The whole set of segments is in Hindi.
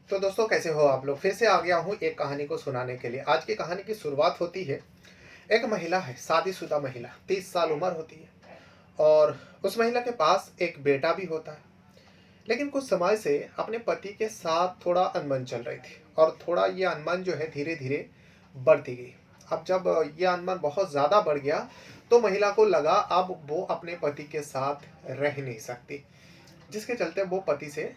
तो दोस्तों कैसे हो आप लोग। फिर से आ गया हूँ एक कहानी को सुनाने के लिए। आज की कहानी की शुरुआत होती है। एक महिला है, शादीशुदा महिला, 30 साल उम्र होती है और उस महिला के पास एक बेटा भी होता है। लेकिन कुछ समय से अपने पति के साथ थोड़ा अनबन चल रही थी और थोड़ा ये अनबन जो है धीरे धीरे बढ़ती गई। अब जब ये अनबन बहुत ज़्यादा बढ़ गया तो महिला को लगा अब वो अपने पति के साथ रह नहीं सकती, जिसके चलते वो पति से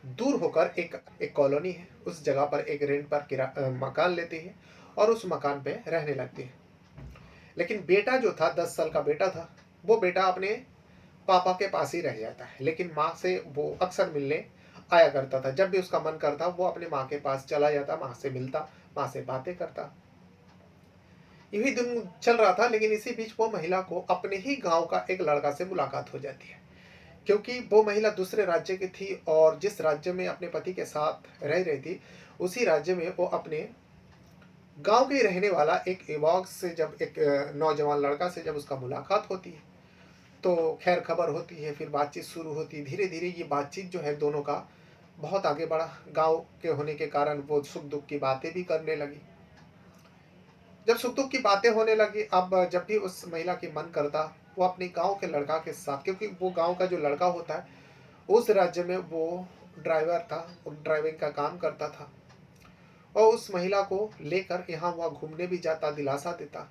दूर होकर एक एक कॉलोनी है, उस जगह पर एक रेंट पर मकान लेती है और उस मकान पे रहने लगती है। लेकिन बेटा जो था, 10 साल का बेटा था, वो बेटा अपने पापा के पास ही रह जाता है। लेकिन माँ से वो अक्सर मिलने आया करता था। जब भी उसका मन करता वो अपने माँ के पास चला जाता, माँ से मिलता, माँ से बातें करता। यही दिन चल रहा था। लेकिन इसी बीच वो महिला को अपने ही गांव का एक लड़का से मुलाकात हो जाती है। क्योंकि वो महिला दूसरे राज्य की थी और जिस राज्य में अपने पति के साथ रह रही थी, उसी राज्य में वो अपने गांव के ही रहने वाला एक युवक से, जब एक नौजवान लड़का से जब उसका मुलाकात होती है तो खैर खबर होती है, फिर बातचीत शुरू होती है। धीरे धीरे ये बातचीत जो है दोनों का बहुत आगे बढ़ा। गांव के होने के कारण वो सुख दुख की बातें भी करने लगी। जब सुख दुख की बातें होने लगी, अब जब भी उस महिला की मन करता वो अपने गांव के लड़का के साथ, क्योंकि वो गांव का जो लड़का होता है उस राज्य में वो ड्राइवर था, वो ड्राइविंग का काम करता था और उस महिला को लेकर यहाँ वहाँ घूमने भी जाता, दिलासा देता।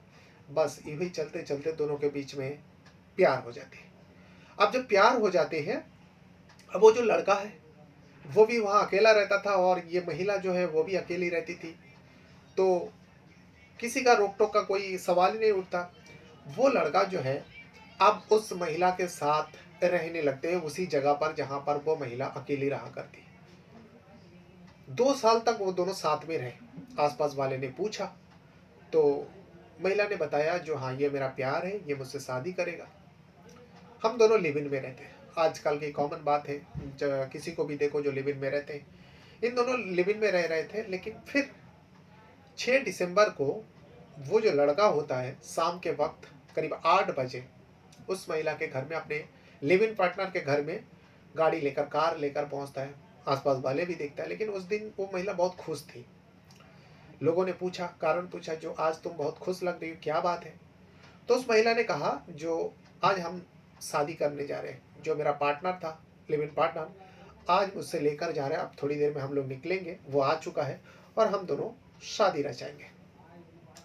बस यही चलते चलते दोनों के बीच में प्यार हो जाती है। अब जब प्यार हो जाते हैं, अब वो जो लड़का है वो भी वहाँ अकेला रहता था और ये महिला जो है वो भी अकेली रहती थी। तो किसी का रोक टोक का कोई सवाल ही नहीं उठता। वो लड़का जो है अब उस महिला के साथ रहने लगते हैं, उसी जगह पर जहाँ पर वो महिला अकेली रहा करती। 2 साल तक वो दोनों साथ में रहे। आसपास वाले ने पूछा तो महिला ने बताया जो हाँ ये मेरा प्यार है, ये मुझसे शादी करेगा, हम दोनों लिव इन में रहते हैं। आजकल की कॉमन बात है, किसी को भी देखो जो लिव इन में रहते हैं। इन दोनों लिव इन में रह रहे थे। लेकिन फिर 6 दिसंबर को वो जो लड़का होता है शाम के वक्त करीब 8 बजे उस महिला के घर में, अपने लिव इन पार्टनर के घर में गाड़ी लेकर, कार लेकर पहुंचता है। आसपास वाले भी देखता है। लेकिन उस दिन वो महिला बहुत खुश थी। लोगों ने पूछा, कारण पूछा, जो आज तुम बहुत खुश लग रही हो, क्या बात है। तो उस महिला ने कहा जो आज हम शादी करने जा रहे हैं, जो मेरा पार्टनर था, लिव इन पार्टनर, आज मुझसे लेकर जा रहे हैं। अब थोड़ी देर में हम लोग निकलेंगे, वो आ चुका है और हम दोनों शादी रचाएंगे।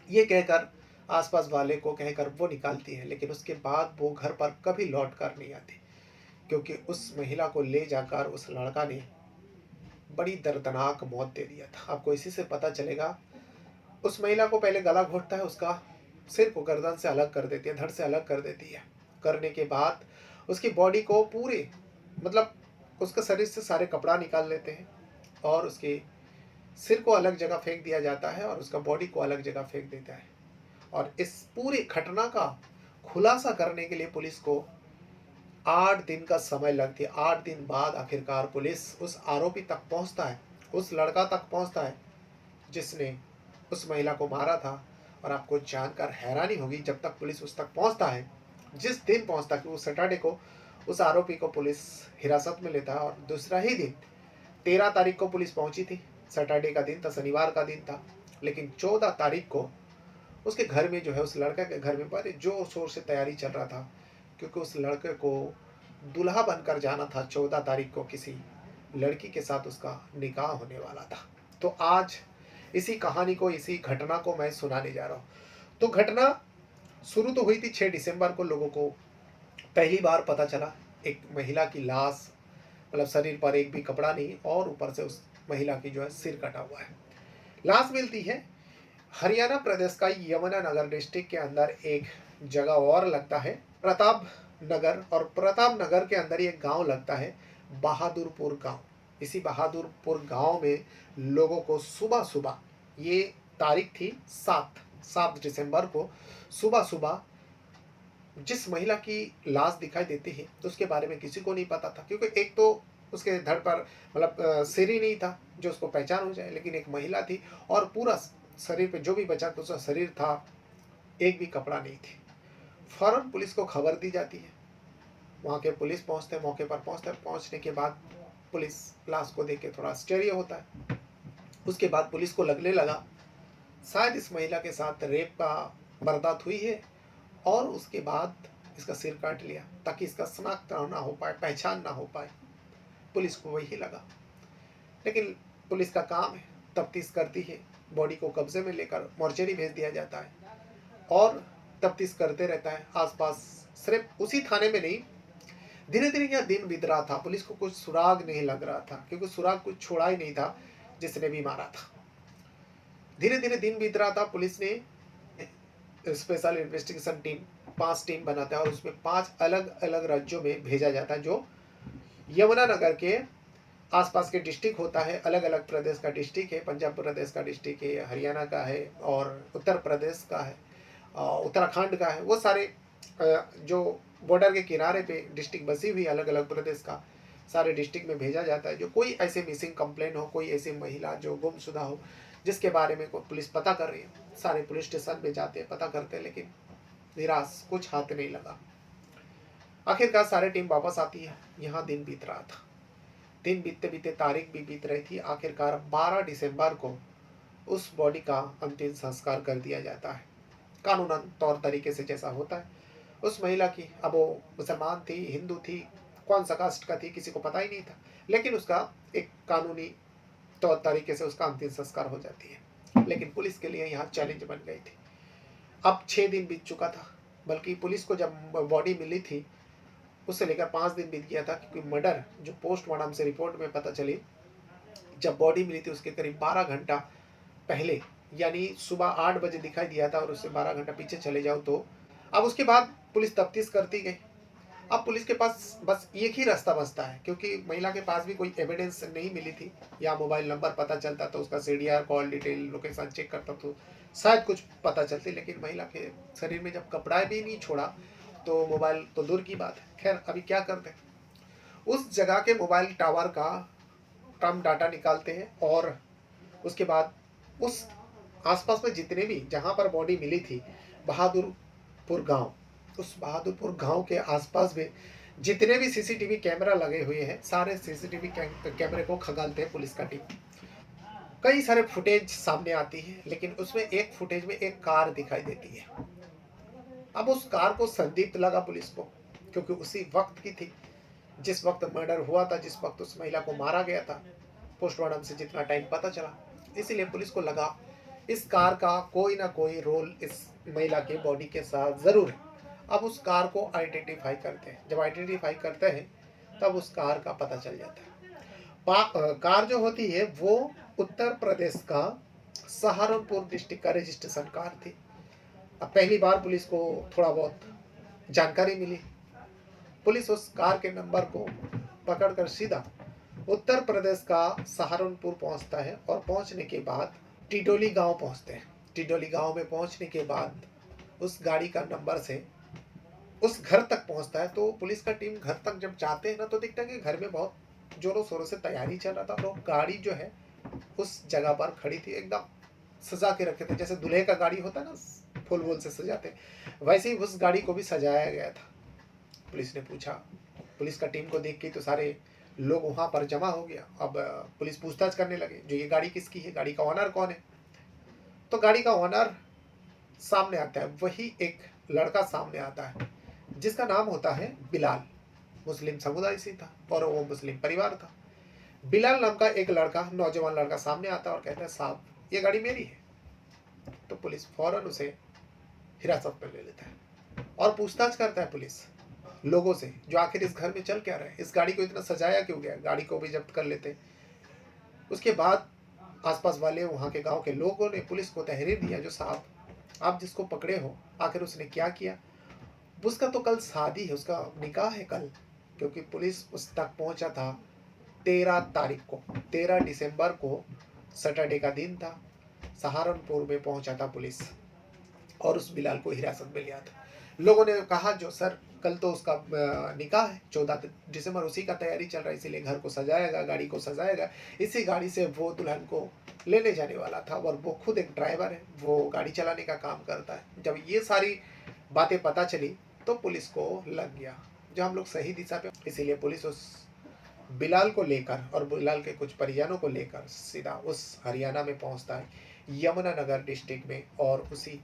ये कहकर, आसपास वाले को कहकर वो निकालती है। लेकिन उसके बाद वो घर पर कभी लौट कर नहीं आती, क्योंकि उस महिला को ले जाकर उस लड़का ने बड़ी दर्दनाक मौत दे दिया था। आपको इसी से पता चलेगा। उस महिला को पहले गला घोटता है, उसका सिर को गर्दन से अलग कर देती है, धड़ से अलग कर देती है। करने के बाद उसकी बॉडी को पूरे, मतलब उसके शरीर से सारे कपड़ा निकाल लेते हैं और उसके सिर को अलग जगह फेंक दिया जाता है और उसका बॉडी को अलग जगह फेंक देता है। और इस पूरी घटना का खुलासा करने के लिए पुलिस को 8 दिन का समय लगती है। 8 दिन बाद आखिरकार पुलिस उस आरोपी तक पहुंचता है, उस लड़का तक पहुंचता है जिसने उस महिला को मारा था। और आपको जानकर हैरानी होगी, जब तक पुलिस उस तक पहुंचता है, जिस दिन पहुंचता है, कि उस सैटरडे को उस आरोपी को पुलिस हिरासत में लेता है और दूसरा ही दिन 13 तारीख को पुलिस पहुंची थी। सैटरडे का दिन था, शनिवार का दिन था। लेकिन 14 तारीख को उसके घर में जो है, उस लड़का के घर में बड़े जोर शोर से तैयारी चल रहा था, क्योंकि उस लड़के को दूल्हा बनकर जाना था। 14 तारीख को किसी लड़की के साथ उसका निकाह होने वाला था। तो आज इसी कहानी को, इसी घटना को मैं सुनाने जा रहा हूँ। तो घटना शुरू तो हुई थी 6 दिसंबर को। लोगों को पहली बार पता चला एक महिला की लाश, मतलब शरीर पर एक भी कपड़ा नहीं और ऊपर से उस महिला की जो है सिर कटा हुआ है। लाश मिलती है हरियाणा प्रदेश का यमुनानगर डिस्ट्रिक्ट के अंदर एक जगह और लगता है प्रताप नगर, और प्रताप नगर के अंदर एक गांव लगता है बहादुरपुर गांव। इसी बहादुरपुर गांव में लोगों को सुबह सुबह, ये तारीख थी 7 दिसंबर को, सुबह सुबह जिस महिला की लाश दिखाई देती है तो उसके बारे में किसी को नहीं पता था, क्योंकि एक तो उसके धड़ पर, मतलब सिर ही नहीं था जो उसको पहचान हो जाए। लेकिन एक महिला थी और पूरा शरीर पे जो भी बचा तो उसका शरीर था, एक भी कपड़ा नहीं थी। फौरन पुलिस को खबर दी जाती है। वहाँ के पुलिस पहुँचते हैं, मौके पर पहुँचते हैं। पहुँचने के बाद पुलिस लाश को देख के थोड़ा आश्चर्य होता है। उसके बाद पुलिस को लगने लगा शायद इस महिला के साथ रेप का वारदात हुई है और उसके बाद इसका सिर काट लिया ताकि इसका शनाख्त ना हो पाए, पहचान ना हो पाए। पुलिस को वही लगा, लेकिन पुलिस का काम है, तफ्तीश करती है, बॉडी को कब्जे में लेकर मोर्चरी भेज दिया जाता है और तफ्तीश करते रहता है आसपास। सिर्फ उसी थाने में नहीं, धीरे धीरे यह दिन बीत रहा था। पुलिस को कुछ सुराग नहीं लग रहा था क्योंकि सुराग कुछ छोड़ा ही नहीं था जिसने भी मारा था। धीरे धीरे दिन बीत रहा था। पुलिस ने स्पेशल इन्वेस्टिगेशन टीम 5 टीम बनाता है और उसमें 5 अलग अलग राज्यों में भेजा जाता है। जो यमुनानगर के आसपास के डिस्ट्रिक्ट होता है, अलग अलग प्रदेश का डिस्ट्रिक्ट है, पंजाब प्रदेश का डिस्ट्रिक्ट है, हरियाणा का है और उत्तर प्रदेश का है, उत्तराखंड का है। वो सारे जो बॉर्डर के किनारे पे डिस्ट्रिक्ट बसी हुई अलग अलग प्रदेश का सारे डिस्ट्रिक्ट में भेजा जाता है। जो कोई ऐसे मिसिंग कंप्लेन हो, कोई ऐसी महिला जो गुमशुदा हो जिसके बारे में कोई पुलिस पता कर रही है, सारे पुलिस स्टेशन पे जाते हैं, पता करते हैं, लेकिन निराश, कुछ हाथ नहीं लगा। आखिरकार सारे टीम वापस आती है। यहाँ दिन बीत रहा था। दिन बीतते बीतते तारीख भी बीत रही थी। आखिरकार 12 दिसंबर को उस बॉडी का अंतिम संस्कार कर दिया जाता है कानूनन तौर तरीके से, जैसा होता है। उस महिला की, अब वो मुसलमान थी, हिंदू थी, कौन सा कास्ट का थी, किसी को पता ही नहीं था, लेकिन उसका एक कानूनी तौर तरीके से उसका अंतिम संस्कार हो जाती है। लेकिन पुलिस के लिए यहाँ चैलेंज बन गई थी। अब 6 दिन बीत चुका था, बल्कि पुलिस को जब बॉडी मिली थी उससे लेकर 5 दिन बीत गया था, क्योंकि मर्डर जो पोस्टमार्टम से रिपोर्ट में पता चली, जब बॉडी मिली थी उसके करीब 12 घंटा पहले, यानी सुबह 8 बजे दिखाई दिया था और उससे 12 घंटा पीछे चले जाओ तो। अब उसके बाद पुलिस तफ्तीश करती गई। अब पुलिस के पास बस एक ही रास्ता बचता है, क्योंकि महिला के पास भी कोई एविडेंस नहीं मिली थी, या मोबाइल नंबर पता चलता तो उसका CDR, call detail, location check करता तो शायद कुछ पता चलती, लेकिन महिला के शरीर में जब कपड़ा भी नहीं छोड़ा तो मोबाइल तो दूर की बात है। खैर, अभी क्या करते हैं, उस जगह के मोबाइल टावर का टर्म डाटा निकालते हैं और उसके बाद उस आसपास में जितने भी, जहाँ पर बॉडी मिली थी, बहादुरपुर गांव, उस बहादुरपुर गांव के आसपास में जितने भी सीसीटीवी कैमरा लगे हुए हैं, सारे सीसीटीवी कैमरे को खंगालते हैं पुलिस का टीम। कई सारे फुटेज सामने आती है, लेकिन उसमें एक फुटेज में एक कार दिखाई देती है। अब उस कार को संदिग्ध लगा पुलिस को, क्योंकि उसी वक्त की थी जिस वक्त मर्डर हुआ था, जिस वक्त उस महिला को मारा गया था, पोस्टमार्टम से जितना टाइम पता चला। इसीलिए पुलिस को लगा इस कार का कोई ना कोई रोल इस महिला के बॉडी के साथ जरूर है। अब उस कार को आइडेंटिफाई करते हैं। जब आइडेंटिफाई करते हैं तब उस कार का पता चल जाता है। कार जो होती है वो उत्तर प्रदेश का सहारनपुर डिस्ट्रिक्ट का रजिस्ट्रेशन कार थी। अब पहली बार पुलिस को थोड़ा बहुत जानकारी मिली। पुलिस उस कार के नंबर को पकड़कर सीधा उत्तर प्रदेश का सहारनपुर पहुंचता है और पहुंचने के बाद टिडोली गांव पहुंचते हैं। टिडोली गांव में पहुंचने के बाद उस गाड़ी का नंबर से उस घर तक पहुंचता है। तो पुलिस का टीम घर तक जब जाते हैं ना, तो दिखता है कि घर में बहुत जोरों शोरों से तैयारी चल रहा था। तो गाड़ी जो है उस जगह पर खड़ी थी, एकदम सजा के रखे थे, जैसे दूल्हे का गाड़ी होता है ना, फूल वूल से सजाते, वैसे ही उस गाड़ी को भी सजाया गया था। पुलिस ने पूछा, पुलिस का टीम को देख के तो सारे लोग वहां पर जमा हो गया। अब पुलिस पूछताछ करने लगे, जो ये गाड़ी किसकी है, गाड़ी का ओनर कौन है। तो गाड़ी का ओनर सामने आता है, वही एक लड़का सामने आता है जिसका नाम होता है बिलाल। मुस्लिम समुदाय से था और वो मुस्लिम परिवार था। बिलाल नाम का एक लड़का, नौजवान लड़का सामने आता है और कहता है, साहब ये गाड़ी मेरी है। तो पुलिस फौरन उसे हिरासत में ले लेता है और पूछताछ करता है पुलिस लोगों से, जो आखिर इस घर में चल क्या रहा है, इस गाड़ी को इतना सजाया क्यों गया। गाड़ी को भी जब्त कर लेते। उसके बाद आसपास वाले वहाँ के गांव के लोगों ने पुलिस को तहरीर दिया, जो साहब आप जिसको पकड़े हो, आखिर उसने क्या किया। उसका तो कल शादी है, उसका निकाह है कल, क्योंकि पुलिस उस तक पहुंचा था 13 तारीख को, 13 दिसंबर को सैटरडे का दिन था। सहारनपुर में पहुंचा था पुलिस और उस बिलाल को हिरासत में लिया था। लोगों ने कहा, जो सर कल तो उसका निकाह है, 14 दिसंबर, उसी का तैयारी चल रहा है, इसीलिए घर को सजाएगा, गाड़ी को सजाएगा। इसी गाड़ी से वो दुल्हन को लेने जाने वाला था और वो खुद एक ड्राइवर है, वो गाड़ी चलाने का काम करता है। जब ये सारी बातें पता चली तो पुलिस को लग गया जो हम लोग सही दिशा पे, इसीलिए पुलिस उस बिलाल को लेकर और बिलाल के कुछ परिजनों को लेकर सीधा उस हरियाणा में पहुंचता है, यमुनानगर डिस्ट्रिक्ट में, और उसी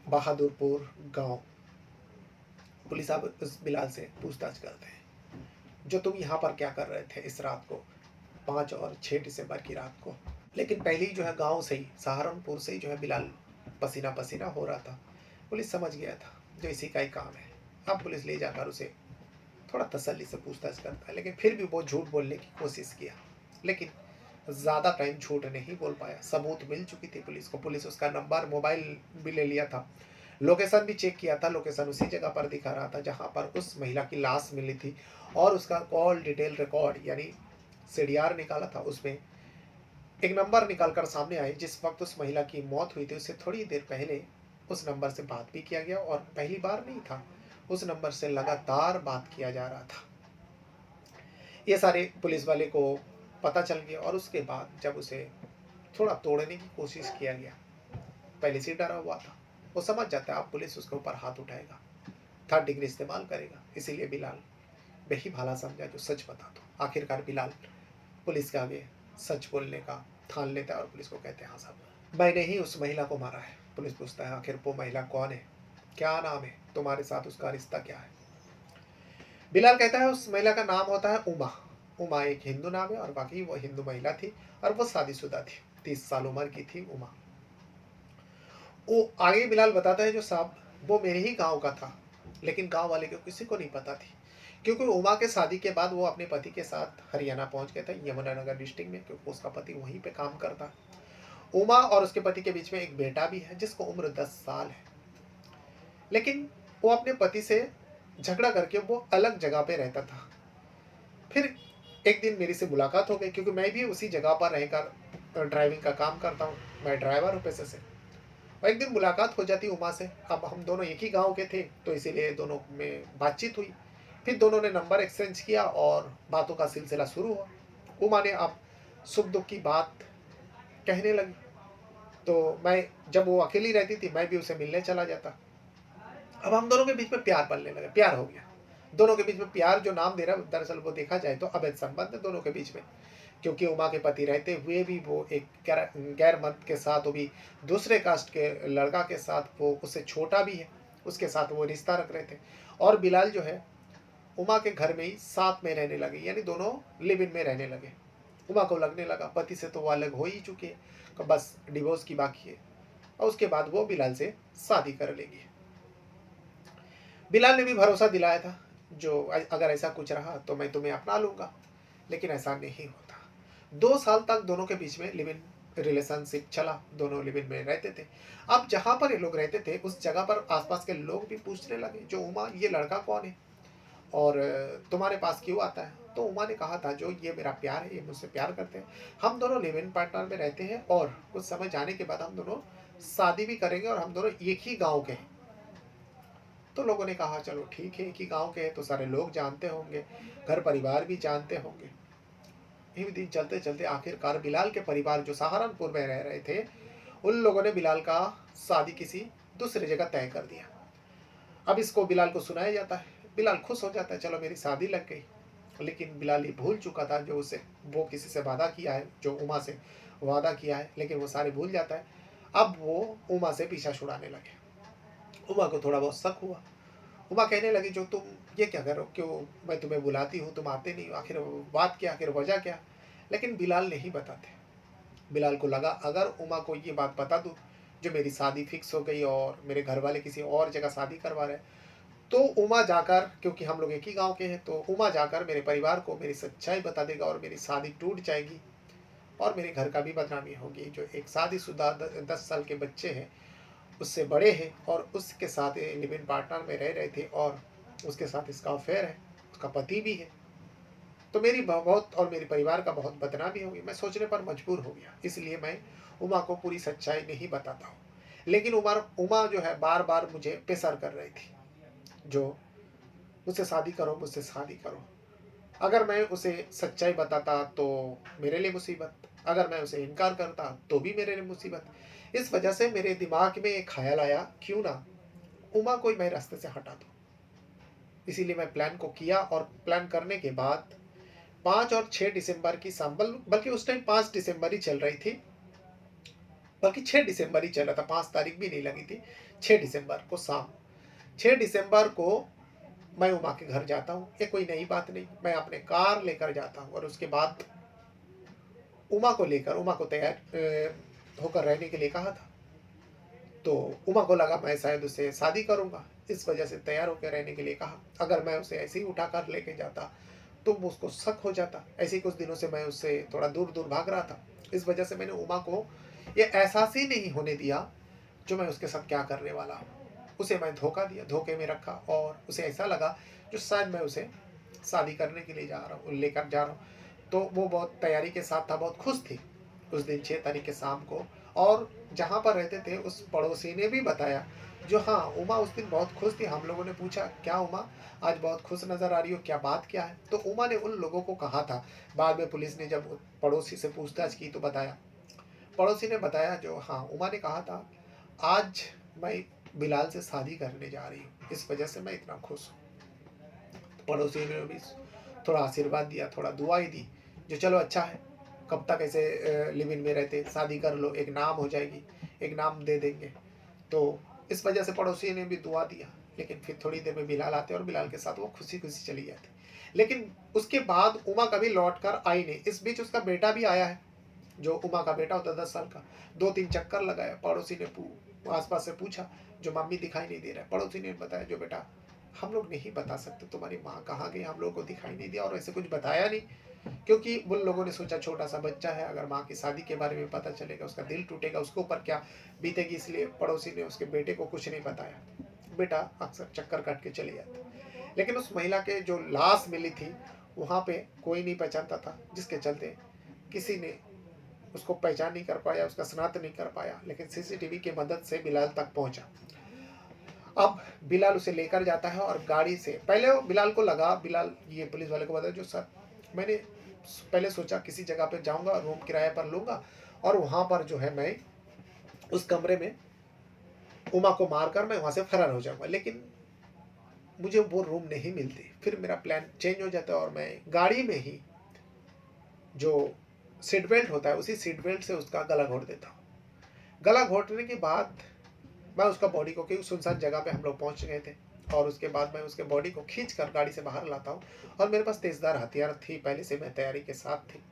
बहादुरपुर गांव। पुलिस अब उस बिलाल से पूछताछ करते हैं, जो तुम यहाँ पर क्या कर रहे थे इस रात को, 5 और 6 दिसंबर की रात को। लेकिन पहले ही जो है गांव से ही, सहारनपुर से ही जो है बिलाल पसीना पसीना हो रहा था। पुलिस समझ गया था जो इसी का ही काम है। अब पुलिस ले जाकर उसे थोड़ा तसल्ली से पूछताछ करता है, लेकिन फिर भी वो झूठ बोलने की कोशिश किया, लेकिन ज़्यादा टाइम झूठ नहीं बोल पाया। सबूत मिल चुकी थी पुलिस को। पुलिस उसका नंबर, मोबाइल भी ले लिया था, लोकेशन भी चेक किया था। लोकेशन उसी जगह पर दिखा रहा था जहाँ पर उस महिला की लाश मिली थी, और उसका कॉल डिटेल रिकॉर्ड यानी सीडीआर निकाला था। उसमें एक नंबर निकाल कर सामने आए, जिस वक्त उस महिला की मौत हुई थी उससे थोड़ी देर पहले उस नंबर से बात भी किया गया, और पहली बार नहीं था, उस नंबर से लगातार बात किया जा रहा था। ये सारे पुलिस वाले को पता चल गया, और उसके बाद जब उसे थोड़ा तोड़ने की कोशिश किया गया, पहले से डरा हुआ था, वो समझ जाता है अब पुलिस उसके ऊपर हाथ उठाएगा, 3rd डिग्री इस्तेमाल करेगा। इसीलिए बिलाल वही भाला समझा जो सच बता दो। आखिरकार बिलाल पुलिस के आगे सच बोलने का ठान लेता है, और पुलिस को कहते हैं, हाँ साहब मैंने ही उस महिला को मारा है। पुलिस पूछता है, आखिर वो महिला कौन है, क्या नाम है, तुम्हारे साथ उसका रिश्ता क्या है। बिलाल कहता है उस महिला का नाम होता है उमा। उमा एक हिंदू नाम है, और बाकी वो हिंदू महिला थी, और वो शादीशुदा थी, 30 साल उम्र की थी उमा। वो आगे बिलाल बताता है, जो साहब वो मेरे ही गांव का था, लेकिन गांव वाले को किसी को नहीं पता थी, क्योंकि उमा के शादी के बाद वो अपने पति के साथ हरियाणा पहुंच गया था, यमुनानगर डिस्ट्रिक्ट में, क्योंकि उसका पति वहीं पे काम करता है। उमा और उसके पति के बीच में एक बेटा भी है, जिसको उम्र 10 साल है। लेकिन वो अपने पति से झगड़ा करके वो अलग जगह पे रहता था। फिर एक दिन मेरी से मुलाकात हो गई, क्योंकि मैं भी उसी जगह पर रहकर ड्राइविंग का काम करता हूँ, मैं ड्राइवर हूँ पेशे से। और एक दिन मुलाकात हो जाती उमा से। अब हम दोनों एक ही गांव के थे, तो इसीलिए दोनों में बातचीत हुई। फिर दोनों ने नंबर एक्सचेंज किया, और बातों का सिलसिला शुरू हुआ। उमा ने अब सुख दुख की बात कहने लगी, तो मैं, जब वो अकेली रहती थी, मैं भी उसे मिलने चला जाता। अब हम दोनों के बीच में प्यार बनने लगा, प्यार हो गया। दोनों के बीच में प्यार जो नाम दे रहा है, दरअसल वो देखा जाए तो अवैध संबंध है दोनों के बीच में, क्योंकि उमा के पति रहते हुए भी वो एक गैर मर्द के साथ, वो भी दूसरे कास्ट के लड़का के साथ, वो उससे छोटा भी है, उसके साथ वो रिश्ता रख रहे थे। और बिलाल जो है उमा के घर में ही साथ में रहने लगे, यानी दोनों लिव इन में रहने लगे। उमा को लगने लगा पति से तो वो अलग हो ही चुके हैं, तो बस डिवोर्स की बाकी है, और उसके बाद वो बिलाल से शादी कर लेगी। बिलाल ने भी भरोसा दिलाया था, जो अगर ऐसा कुछ रहा तो मैं तुम्हें अपना लूंगा, लेकिन ऐसा नहीं होता। 2 साल तक दोनों के बीच में लिव इन रिलेशनशिप चला, दोनों लिव इन में रहते थे। अब जहाँ पर ये लोग रहते थे, उस जगह पर आसपास के लोग भी पूछने लगे, जो उमा, ये लड़का कौन है और तुम्हारे पास क्यों आता है। तो उमा ने कहा था, जो ये मेरा प्यार है, ये मुझसे प्यार करते हैं, हम दोनों लिव इन पार्टनर में रहते हैं, और कुछ समय जाने के बाद हम दोनों शादी भी करेंगे, और हम दोनों एक ही गाँव के हैं। तो लोगों ने कहा, चलो ठीक है, एक ही गाँव के हैं तो सारे लोग जानते होंगे, घर परिवार भी जानते होंगे। यही दिन चलते चलते आखिरकार बिलाल के परिवार जो सहारनपुर में रह रहे थे, उन लोगों ने बिलाल का शादी किसी दूसरी जगह तय कर दिया। अब इसको बिलाल को सुनाया जाता है, बिलाल खुश हो जाता है, चलो मेरी शादी लग गई। लेकिन बिलाल ये भूल चुका था जो उसे, वो किसी से वादा किया है, जो उमा से वादा किया है, लेकिन वो सारे भूल जाता है। अब वो उमा से पीछा छुड़ाने लगे। उमा को थोड़ा बहुत शक हुआ। उमा कहने लगी, जो तुम ये क्या करो, क्यों मैं तुम्हें बुलाती हूँ, तुम आते नहीं हो, आखिर बात क्या, आखिर वजह क्या। लेकिन बिलाल नहीं बताते। बिलाल को लगा, अगर उमा को ये बात बता दूँ, जो मेरी शादी फिक्स हो गई और मेरे घर वाले किसी और जगह शादी करवा रहे हैं, तो उमा जाकर, क्योंकि हम लोग एक ही गांव के हैं, तो उमा जाकर मेरे परिवार को मेरी सच्चाई बता देगा, और मेरी शादी टूट जाएगी, और मेरे घर का भी बदनामी होगी। जो एक शादीशुदा 10 साल के बच्चे हैं, उससे बड़े हैं, और उसके साथ लिव इन पार्टनर में रह रहे थे, और उसके साथ इसका अफेयर है, उसका पति भी है, तो मेरी बहुत और मेरे परिवार का बहुत बदनामी होगी। मैं सोचने पर मजबूर हो गया, इसलिए मैं उमा को पूरी सच्चाई नहीं बताता हूँ। लेकिन उमा जो है बार बार मुझे प्रेशर कर रही थी, जो मुझसे शादी करो, मुझसे शादी करो। अगर मैं उसे सच्चाई बताता तो मेरे लिए मुसीबत, अगर मैं उसे इनकार करता तो भी मेरे लिए मुसीबत। इस वजह से मेरे दिमाग में एक ख्याल आया, क्यों ना उमा को मैं रास्ते से हटा दूँ। इसीलिए मैं प्लान को किया, और प्लान करने के बाद 5 और 6 दिसंबर की शाम बल्कि उस टाइम 5 दिसंबर ही चल रही थी, बल्कि 6 दिसंबर ही चल रहा था, 5 तारीख भी नहीं लगी थी। 6 दिसंबर को शाम, 6 दिसंबर को मैं उमा के घर जाता हूँ। ये कोई नई बात नहीं, मैं अपने कार लेकर जाता हूँ और उसके बाद उमा को तैयार होकर रहने के लिए कहा था। तो उमा को लगा मैं शायद उससे शादी करूंगा, इस वजह से तैयार होकर रहने के लिए कहा। अगर मैं उसे ऐसे ही उठाकर लेके जाता तो वो उसको शक हो जाता। ऐसे ही कुछ दिनों से मैं उससे थोड़ा दूर दूर भाग रहा था, इस वजह से मैंने उमा को ये एहसास ही नहीं होने दिया जो मैं उसके साथ क्या करने वाला हूँ। उसे मैं धोखा दिया, धोखे में रखा और उसे ऐसा लगा जो शायद मैं उसे शादी करने के लिए जा रहा हूँ, लेकर जा रहा हूँ। तो वो बहुत तैयारी के साथ था, बहुत खुश थी उस दिन 6 तारीख के शाम को। और जहाँ पर रहते थे उस पड़ोसी ने भी बताया जो हाँ, उमा उस दिन बहुत खुश थी। हम लोगों ने पूछा क्या उमा आज बहुत खुश नज़र आ रही हो, क्या बात क्या है? तो उमा ने उन लोगों को कहा था, बाद में पुलिस ने जब पड़ोसी से पूछताछ की तो बताया, पड़ोसी ने बताया जो हाँ, उमा ने कहा था आज मैं बिलाल से शादी करने जा रही हूँ, इस वजह से मैं इतना खुश हूँ। पड़ोसी ने भी थोड़ा आशीर्वाद दिया, थोड़ा दुआई दी जो चलो अच्छा है, कब तक ऐसे लिव इन में रहते, शादी कर लो, एक नाम हो जाएगी, एक नाम दे देंगे। तो इस वजह से पड़ोसी ने भी दुआ दिया। लेकिन फिर थोड़ी देर में बिलाल आते और बिलाल के साथ वो खुशी खुशी चली जाती। लेकिन उसके बाद उमा कभी लौट कर आई नहीं। इस बीच उसका बेटा भी आया है, जो उमा का बेटा होता 10 साल का। 2-3 चक्कर लगाया, पड़ोसी ने आसपास से पूछा जो मम्मी दिखाई नहीं दे रहा है। पड़ोसी ने बताया जो बेटा हम लोग नहीं बता सकते तुम्हारी माँ कहाँ गई, हम लोगों को दिखाई नहीं दिया और ऐसे कुछ बताया नहीं, क्योंकि उन लोगों ने सोचा छोटा सा बच्चा है, अगर माँ की शादी के बारे में पता चलेगा उसका दिल टूटेगा, उसके ऊपर क्या बीतेगी, इसलिए पड़ोसी ने उसके बेटे को कुछ नहीं बताया। बेटा अक्सर चक्कर काट के चले जाते। लेकिन उस महिला के जो लाश मिली थी वहाँ पे कोई नहीं पहचानता था, जिसके चलते किसी ने उसको पहचान नहीं कर पाया, उसका शनाख्त नहीं कर पाया। लेकिन सीसीटीवी की मदद से बिलाल तक पहुंचा। अब बिलाल उसे लेकर जाता है और गाड़ी से, पहले वो बिलाल को लगा, बिलाल ये पुलिस वाले को बताया जो सर मैंने पहले सोचा किसी जगह पे जाऊंगा, रूम किराए पर लूंगा और वहां पर जो है मैं उस कमरे में उमा को मारकर मैं वहां से फरार हो जाऊंगा। लेकिन मुझे वो रूम नहीं मिलती, फिर मेरा प्लान चेंज हो जाता है और मैं गाड़ी में ही जो सीट बेल्ट होता है उसी सीट बेल्ट से उसका गला घोट देता हूँ। गला घोटने के बाद मैं उसका बॉडी को, क्योंकि सुनसान जगह पे हम लोग पहुंच गए थे, और उसके बाद मैं उसके बॉडी को खींच कर गाड़ी से बाहर लाता हूँ। और मेरे पास तेजदार हथियार थी, पहले से मैं तैयारी के साथ थी।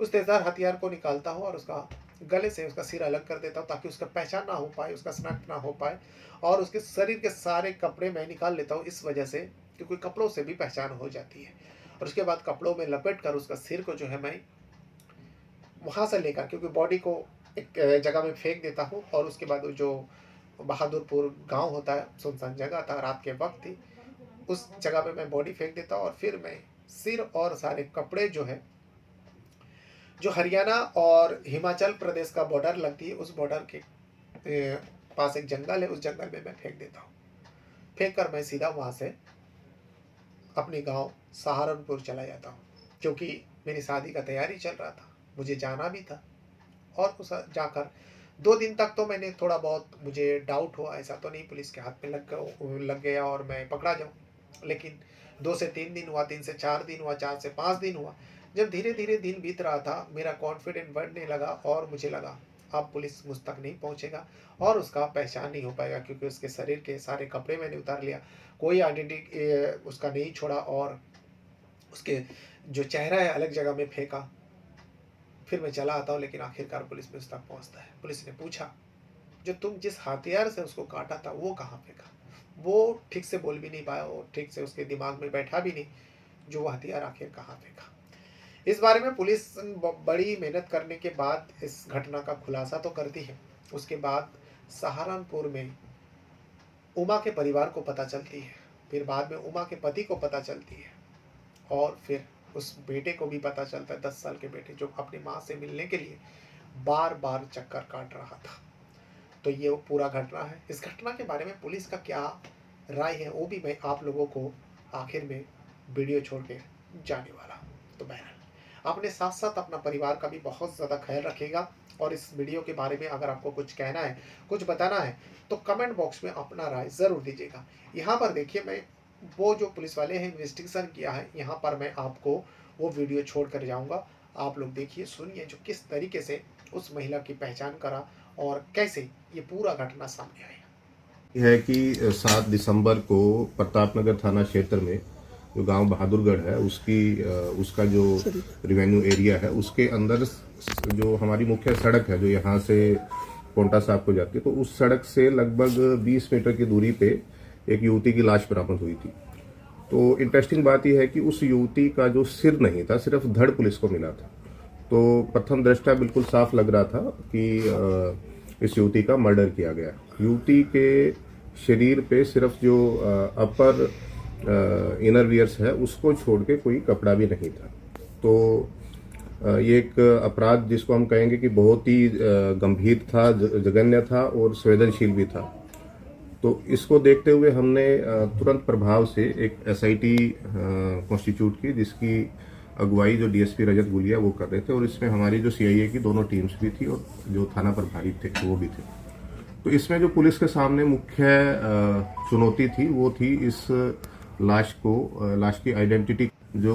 उस तेजदार हथियार को निकालता हूँ और उसका गले से उसका सिर अलग कर देता हूँ ताकि उसका पहचान ना हो पाए, उसका शनाख्त ना हो पाए। और उसके शरीर के सारे कपड़े मैं निकाल लेता हूँ, इस वजह से क्योंकि कपड़ों से भी पहचान हो जाती है। और उसके बाद कपड़ों में लपेट कर उसका सिर को जो है मैं वहाँ से लेकर, क्योंकि बॉडी को एक जगह में फेंक देता हूँ। और उसके बाद जो बहादुरपुर गांव होता है, सुनसान जगह था, रात के वक्त थी, उस जगह पे मैं बॉडी फेंक देता हूँ। और फिर मैं सिर और सारे कपड़े जो है, जो हरियाणा और हिमाचल प्रदेश का बॉर्डर लगती है, उस बॉर्डर के पास एक जंगल है, उस जंगल में मैं फेंक देता हूँ। फेंक कर मैं सीधा वहाँ से अपने गांव सहारनपुर चला जाता हूँ, क्योंकि मेरी शादी का तैयारी चल रहा था, मुझे जाना भी था। और उस जाकर 2 दिन तक तो मैंने थोड़ा बहुत, मुझे डाउट हुआ, ऐसा तो नहीं पुलिस के हाथ में लग गया और मैं पकड़ा जाऊँ। लेकिन 2 से 3 दिन हुआ, 3 से 4 दिन हुआ, 4 से 5 दिन हुआ। जब धीरे धीरे दिन बीत रहा था, मेरा कॉन्फिडेंस बढ़ने लगा और मुझे लगा अब पुलिस मुझ तक नहीं पहुंचेगा और उसका पहचान नहीं हो पाएगा, क्योंकि उसके शरीर के सारे कपड़े मैंने उतार लिया, कोई आइडेंटिटी उसका नहीं छोड़ा और उसके जो चेहरा है अलग जगह में फेंका। फिर मैं चला आता हूँ, लेकिन आखिरकार पुलिस मुझ तक पहुँचता है। पुलिस ने पूछा जो तुम जिस हथियार से उसको काटा था वो कहाँ फेंका? वो ठीक से बोल भी नहीं पाया, वो ठीक से उसके दिमाग में बैठा भी नहीं जो वो हथियार आखिर कहाँ फेंका। इस बारे में पुलिस बड़ी मेहनत करने के बाद इस घटना का खुलासा तो करती है। उसके बाद सहारनपुर में उमा के परिवार को पता चलती है, फिर बाद में उमा के पति को पता चलती है, और फिर उस बेटे को भी पता चलता है, 10 साल के बेटे जो अपनी माँ से मिलने के लिए बार बार चक्कर काट रहा था। तो ये वो पूरा घटना है। इस घटना के बारे में पुलिस का क्या राय है वो भी मैं आप लोगों को आखिर में वीडियो छोड़ के जाने वाला हूँ। तो बहरहाल अपने साथ साथ अपना परिवार का भी बहुत ज़्यादा ख्याल रखिएगा। और इस वीडियो के बारे में अगर आपको कुछ कहना है, कुछ बताना है, तो कमेंट बॉक्स में अपना राय ज़रूर दीजिएगा। यहाँ पर देखिए, मैं वो जो पुलिस वाले हैं इन्वेस्टिगेशन किया है, यहाँ पर मैं आपको वो वीडियो छोड़ कर जाऊँगा। आप लोग देखिए, सुनिए जो किस तरीके से उस महिला की पहचान करा और कैसे ये पूरा घटना सामने आया। है कि 7 दिसंबर को प्रतापनगर थाना क्षेत्र में जो गांव बहादुरगढ़ है उसका जो रिवेन्यू एरिया है उसके अंदर जो हमारी मुख्य सड़क है जो यहाँ से पोंटा साहब को जाती है, तो उस सड़क से लगभग 20 मीटर की दूरी पे एक युवती की लाश बरामद हुई थी। तो इंटरेस्टिंग बात यह है कि उस युवती का जो सिर नहीं था, सिर्फ धड़ पुलिस को मिला था। तो प्रथम दृष्टया बिल्कुल साफ लग रहा था कि इस युवती का मर्डर किया गया। युवती के शरीर पे सिर्फ जो अपर इनर वियर्स है उसको छोड़ के कोई कपड़ा भी नहीं था। तो ये एक अपराध जिसको हम कहेंगे कि बहुत ही गंभीर था, जघन्य था और संवेदनशील भी था। तो इसको देखते हुए हमने तुरंत प्रभाव से एक एसआईटी कॉन्स्टिट्यूट की, जिसकी अगुवाई जो डीएसपी रजत गुलिया वो कर रहे थे, और इसमें हमारी जो सीआईए की दोनों टीम्स भी थी और जो थाना प्रभारी थे वो भी थे। तो इसमें जो पुलिस के सामने मुख्य चुनौती थी वो थी इस लाश की आइडेंटिटी। जो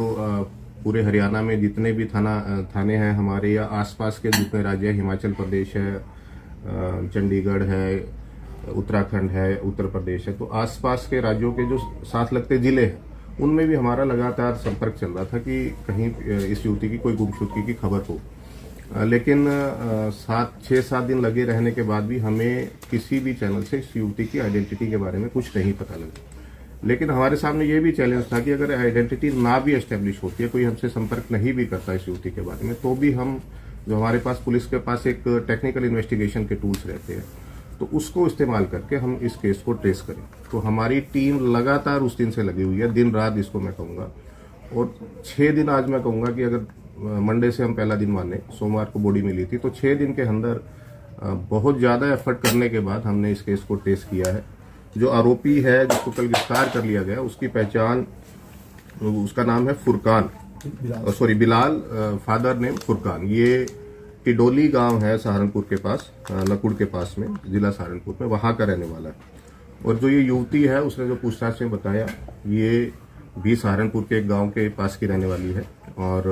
पूरे हरियाणा में जितने भी थाने हैं हमारे या आसपास के जितने राज्य हैं, हिमाचल प्रदेश है, चंडीगढ़ है, उत्तराखंड है, उत्तर प्रदेश है, तो आसपास के राज्यों के जो साथ लगते जिले हैं उनमें भी हमारा लगातार संपर्क चल रहा था कि कहीं इस युवती की कोई गुमशुदगी की खबर हो। लेकिन 6-7 दिन लगे रहने के बाद भी हमें किसी भी चैनल से इस युवती की आइडेंटिटी के बारे में कुछ नहीं पता लगा। लेकिन हमारे सामने ये भी चैलेंज था कि अगर आइडेंटिटी ना भी एस्टेब्लिश होती है, कोई हमसे संपर्क नहीं भी करता इस युवती के बारे में, तो भी हम जो हमारे पास पुलिस के पास एक टेक्निकल इन्वेस्टिगेशन के टूल्स रहते हैं, तो उसको इस्तेमाल करके हम इस केस को ट्रेस करें। तो हमारी टीम लगातार उस दिन से लगी हुई है, दिन रात इसको मैं कहूँगा। और 6 दिन आज मैं कहूँगा कि अगर मंडे से हम पहला दिन माने, सोमवार को बॉडी मिली थी, तो 6 दिन के अंदर बहुत ज़्यादा एफर्ट करने के बाद हमने इस केस को ट्रेस किया है। जो आरोपी है जिसको कल गिरफ्तार कर लिया गया, उसकी पहचान, उसका नाम है फुरकान, बिलाल, फादर नेम फुरकान। ये टिडोली गांव है सहारनपुर के पास, लकुड़ के पास में, जिला सहारनपुर में, वहां का रहने वाला है। और जो ये युवती है उसने जो पूछताछ में बताया, ये भी सहारनपुर के एक गांव के पास की रहने वाली है और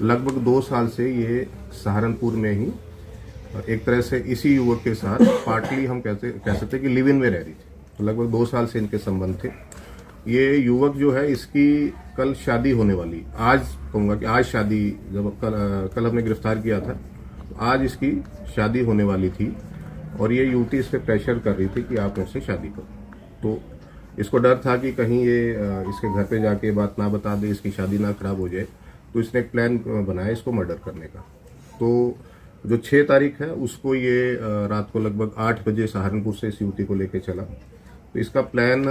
लगभग 2 साल से ये सहारनपुर में ही एक तरह से इसी युवक के साथ पार्टली हम कह सकते कि लिव इन में रह रही थी। तो लगभग 2 साल से इनके संबंध थे। ये युवक जो है, इसकी कल शादी होने वाली, आज कहूँगा कि आज शादी, जब कल हमने गिरफ्तार किया था, तो आज इसकी शादी होने वाली थी और ये युवती इस पर प्रेशर कर रही थी कि आप मुझसे शादी करो। तो इसको डर था कि कहीं ये इसके घर पे जाके बात ना बता दे, इसकी शादी ना खराब हो जाए, तो इसने एक प्लान बनाया इसको मर्डर करने का। तो जो 6 तारीख है उसको ये रात को लगभग 8 बजे सहारनपुर से इस युवती को लेके चला। तो इसका प्लान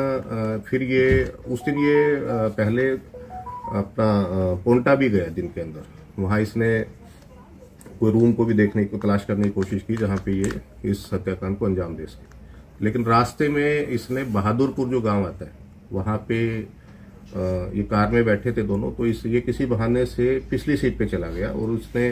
फिर ये उस दिन ये पहले अपना पोंटा भी गया दिन के अंदर। वहाँ इसने कोई रूम को भी देखने की, तलाश करने की कोशिश की जहाँ पे ये इस हत्याकांड को अंजाम दे सके। लेकिन रास्ते में इसने बहादुरपुर जो गांव आता है वहाँ पे ये कार में बैठे थे दोनों, तो ये किसी बहाने से पिछली सीट पे चला गया और उसने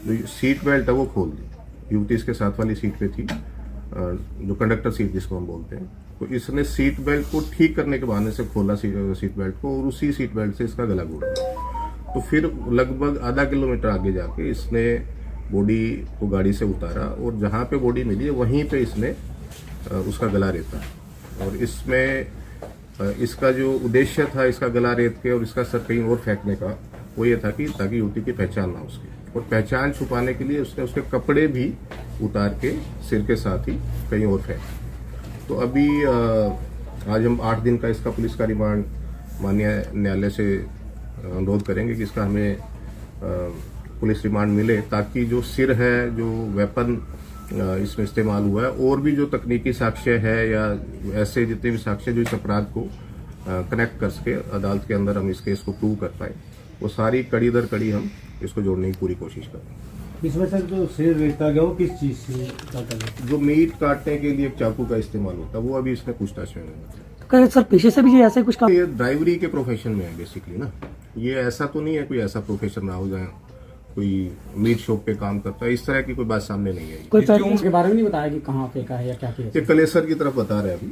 जो सीट बेल्ट है वो खोल दी। युवती इसके साथ वाली सीट पे थी, जो कंडक्टर सीट जिसको हम बोलते हैं। तो इसने सीट बेल्ट को ठीक करने के बहाने से खोला सीट बेल्ट को और उसी सीट बेल्ट से इसका गला घोटा। तो फिर लगभग आधा किलोमीटर आगे जाके इसने बॉडी को गाड़ी से उतारा और जहाँ पे बॉडी मिली वहीं पे इसने उसका गला रेता। और इसमें इसका जो उद्देश्य था इसका गला रेत के और इसका सर कहीं और फेंकने का, वो ये था कि ताकि युवती की पहचान ना उसकी, और पहचान छुपाने के लिए उसने उसके कपड़े भी उतार के सिर के साथ ही कहीं और फेंका। तो अभी आज हम 8 दिन का इसका पुलिस का रिमांड माननीय न्यायालय से अनुरोध करेंगे कि इसका हमें पुलिस रिमांड मिले, ताकि जो सिर है, जो वेपन इसमें इस्तेमाल हुआ है, और भी जो तकनीकी साक्ष्य है या ऐसे जितने भी साक्ष्य जो इस अपराध को कनेक्ट कर सके, अदालत के अंदर हम इस केस को प्रूव कर पाए, वो सारी कड़ी दर कड़ी हम इसको जोड़ने की पूरी कोशिश करें। इसमें सर जो सिर रेता गया वो किस चीज से काटा गया? जो मीट काटने के लिए एक चाकू का इस्तेमाल होता है, वो अभी इसने पूछताछ में बताया। कह सर पेशे से भी ऐसे कुछ काम? ये ड्राइवरी के प्रोफेशन में है बेसिकली ना। ये ऐसा तो नहीं है कोई ऐसा प्रोफेशन ना हो जाए, कोई मीट शॉप पे काम करता है, इस तरह की कोई बात सामने नहीं है। कोई के बारे में नहीं बताया कि कहाँ फेंका है या क्या किया? ये कलेसर की तरफ बता रहे हैं अभी,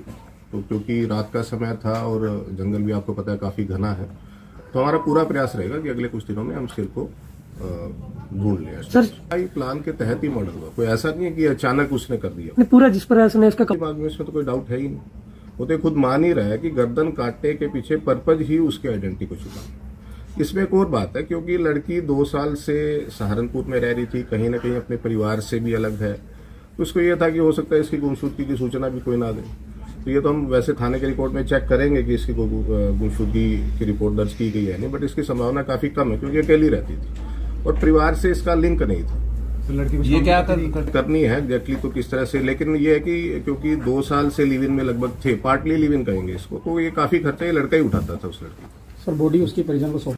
तो क्योंकि रात का समय था और जंगल भी आपको पता है काफी घना है, तो हमारा पूरा प्रयास रहेगा कि अगले कुछ दिनों में हम सिर को ढूंढ लें। सर प्लान के तहत ही मर्डर हुआ, कोई ऐसा नहीं है कि अचानक उसने कर दिया। ने पूरा जिस प्रयास ने इसका दिमाग में इसमें तो कोई डाउट है ही नहीं, वो तो खुद मान ही रहा है कि गर्दन काटने के पीछे पर्पज ही उसके आइडेंटिटी को छुपाना। इसमें एक और बात है, क्योंकि लड़की 2 साल से सहारनपुर में रह रही थी, कहीं ना कहीं अपने परिवार से भी अलग है, तो उसको ये था कि हो सकता है इसकी गुमशुदगी की सूचना भी कोई ना दे। तो ये तो हम वैसे थाने के रिपोर्ट में चेक करेंगे कि इसकी गुमशुदगी की रिपोर्ट दर्ज की गई है नहीं, बट इसकी संभावना काफी कम है क्योंकि अकेली रहती थी और परिवार से इसका लिंक नहीं था। तो लड़की को ये क्या करनी है एग्जैक्टली तो किस तरह से, लेकिन ये है कि क्योंकि 2 साल से लिव इन में लगभग थे, पार्टली लिव इन कहेंगे इसको, तो ये काफी खर्चा ये लड़का ही उठाता था उस लड़की। सर बॉडी उसकी परिजन को सौंप